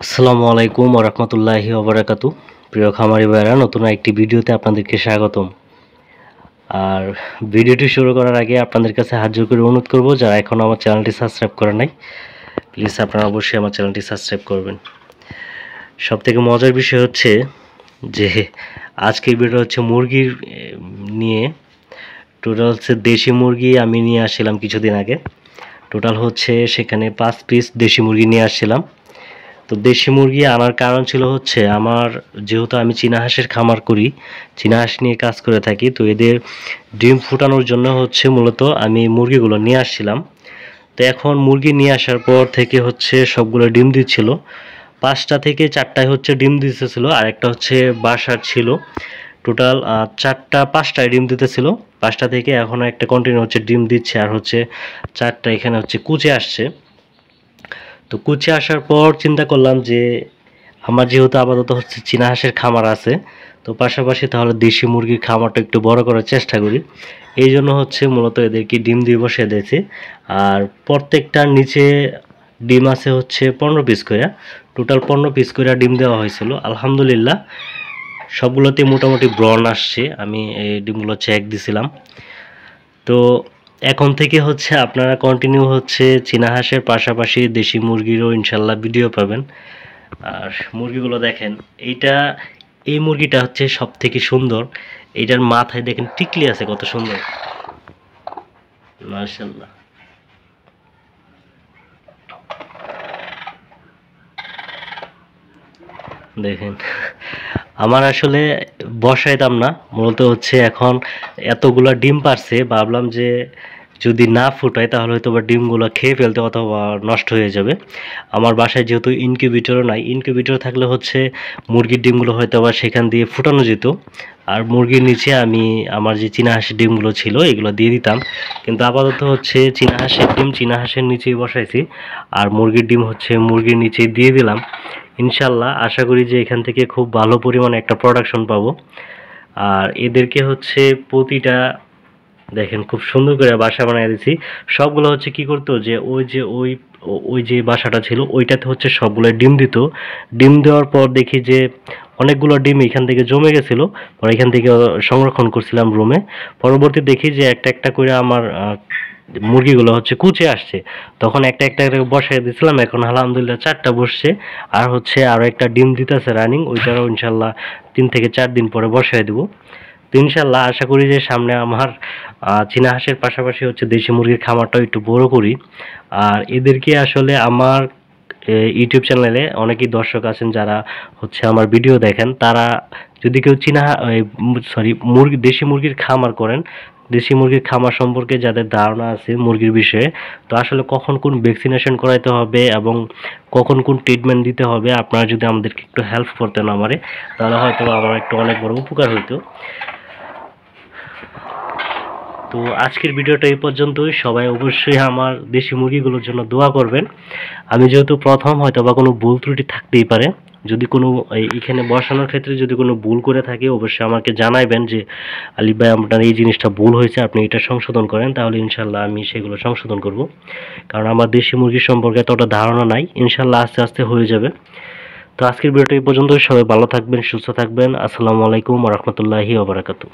আসসালামু আলাইকুম ওয়া রাহমাতুল্লাহি ওয়া বারাকাতুহু। প্রিয় খামারি ভাইরা, নতুন একটি ভিডিওতে আপনাদেরকে স্বাগতম। আর ভিডিওটি শুরু করার আগে আপনাদের কাছে হাত জোড় করে অনুরোধ করব, যারা এখনও আমার চ্যানেলটি সাবস্ক্রাইব করে নাই, প্লিজ আপনারা অবশ্যই আমার চ্যানেলটি সাবস্ক্রাইব করবেন। সবথেকে মজার বিষয় হচ্ছে যে আজকের ভিডিও হচ্ছে মুরগির নিয়ে। টোটাল হচ্ছে দেশি মুরগি আমি নিয়ে আসছিলাম কিছুদিন আগে। টোটাল হচ্ছে সেখানে 5 পিস দেশি মুরগি নিয়ে আসছিলাম। তো দেশি মুরগি আনার কারণ ছিল হচ্ছে, আমার যেহেতু আমি চীনা হাঁসের খামার করি, চীনা হাঁস নিয়ে কাজ করে থাকি, তো এদের ডিম ফুটানোর জন্য হচ্ছে মূলত আমি মুরগিগুলো নিয়ে আসছিলাম। তো এখন মুরগি নিয়ে আসার পর থেকে হচ্ছে সবগুলো ডিম দিচ্ছিল। 5টা থেকে 4টায় হচ্ছে ডিম দিতেছিল, আর একটা হচ্ছে বাসার ছিল। টোটাল 5টায় ডিম দিতেছিল। 5টা থেকে এখনও একটা কন্টিনিউ হচ্ছে ডিম দিচ্ছে, আর হচ্ছে 4টা এখানে হচ্ছে কুচে আসছে। তো কুচে আসার পর চিন্তা করলাম যে আমার যেহেতু আপাতত হচ্ছে চীনা হাঁসের খামার আছে, তো পাশাপাশি তাহলে দেশি মুরগির খামারটা একটু বড় করার চেষ্টা করি। এই জন্য হচ্ছে মূলত এদেরকে ডিম দিয়ে বসিয়ে দিয়েছি। আর প্রত্যেকটার নিচে ডিম আছে হচ্ছে 15 পিস করে। টোটাল 15 পিস করে ডিম দেওয়া হয়েছিল। আলহামদুলিল্লাহ সবগুলোতে মোটামুটি ব্রণ আসছে। আমি এই ডিমগুলো চেক দিছিলাম। তো এখন থেকে হচ্ছে আপনারা কন্টিনিউ হচ্ছে চীনা হাঁসের পাশাপাশি দেশি মুরগিরও ইনশাল্লাহ ভিডিও পাবেন। আর মুরগিগুলো দেখেন, এই মুরগিটা হচ্ছে সব থেকে সুন্দর। এইটার মাথায় দেখেন টিকলি আছে, কত সুন্দর, মাশাআল্লাহ। দেখেন, আমার আসলে বসাইতাম না, মূলত হচ্ছে এখন এতগুলা ডিম পারছে, ভাবলাম যে যদি না ফুটায় তাহলে হয়তো বা ডিমগুলো খেয়ে ফেলতে অথবা নষ্ট হয়ে যাবে। আমার বাসায় যেহেতু ইনকিউবেটরও নাই, ইনকিউবেটর থাকলে হচ্ছে মুরগির ডিমগুলো হয়তো বা সেখান দিয়ে ফুটানো যেত, আর মুরগির নিচে আমি আমার যে চীনা হাঁসের ডিমগুলো ছিল এগুলো দিয়ে দিতাম। কিন্তু আপাতত হচ্ছে চীনা হাঁসের ডিম চীনা হাঁসের নিচেই বসাইছি, আর মুরগির ডিম হচ্ছে মুরগির নিচেই দিয়ে দিলাম। ইনশাল্লাহ আশা করি যে এখান থেকে খুব ভালো পরিমাণে একটা প্রোডাকশন পাবো। আর এদেরকে হচ্ছে প্রতিটা দেখেন খুব সুন্দর করে বাসা বানিয়ে দিয়েছি। সবগুলো হচ্ছে কি করতো, যে ওই যে বাসাটা ছিল ওইটাতে হচ্ছে সবগুলো ডিম দিত। ডিম দেওয়ার পর দেখি যে অনেকগুলো ডিম এখান থেকে জমে গেছিলো, পরে এখান থেকে সংরক্ষণ করছিলাম রুমে। পরবর্তী দেখি যে একটা একটা করে আমার মুরগিগুলো হচ্ছে কুচে আসছে, তখন একটা একটা করে বসাই দিয়েছিলাম। এখন আলহামদুলিল্লাহ 4টা বসছে, আর হচ্ছে আরও একটা ডিম দিতেছে রানিং, ওইটারও ইনশাল্লাহ 3 থেকে 4 দিন পরে বসাই দেবো। তো ইনশাল্লাহ আশা করি যে সামনে আমার চীনা হাঁসের পাশাপাশি হচ্ছে দেশি মুরগির খামারটাও একটু বড় করি। আর এদেরকে আসলে আমার ইউটিউব চ্যানেলে অনেকেই দর্শক আছেন যারা হচ্ছে আমার ভিডিও দেখেন, তারা যদি কেউ দেশি মুরগির খামার করেন, দেশি মুরগির খামার সম্পর্কে যাদের ধারণা আছে মুরগির বিষয়ে, তো আসলে কখন কোন ভ্যাকসিনেশন করাইতে হবে এবং কখন কোন ট্রিটমেন্ট দিতে হবে, আপনারা যদি আমাদেরকে একটু হেল্প করতেন আমারে, তাহলে হয়তো আমার একটু অনেক বড় উপকার হইতো। তো আজকের ভিডিওটা এই পর্যন্তই। সবাই অবশ্যই আমার দেশি মুরগিগুলোর জন্য দোয়া করবেন। আমি যেহেতু প্রথম, হয়তো বা কোনো ভুল ত্রুটি থাকতেই পারে। যদি কোনো এখানে বসানোর ক্ষেত্রে যদি কোনো ভুল করে থাকি, অবশ্যই আমাকে জানাইবেন যে আলিফ ভাই আপনার এই জিনিসটা ভুল হয়েছে, আপনি এটা সংশোধন করেন, তাহলে ইনশাল্লাহ আমি সেগুলো সংশোধন করব। কারণ আমার দেশি মুরগি সম্পর্কে এতটা ধারণা নাই, ইনশাল্লাহ আস্তে আস্তে হয়ে যাবে। তো আজকের ভিডিওটা এই পর্যন্ত। সবাই ভালো থাকবেন, সুস্থ থাকবেন। আসসালামু আলাইকুম ওয়া রাহমাতুল্লাহি ওয়া বারাকাতুহু।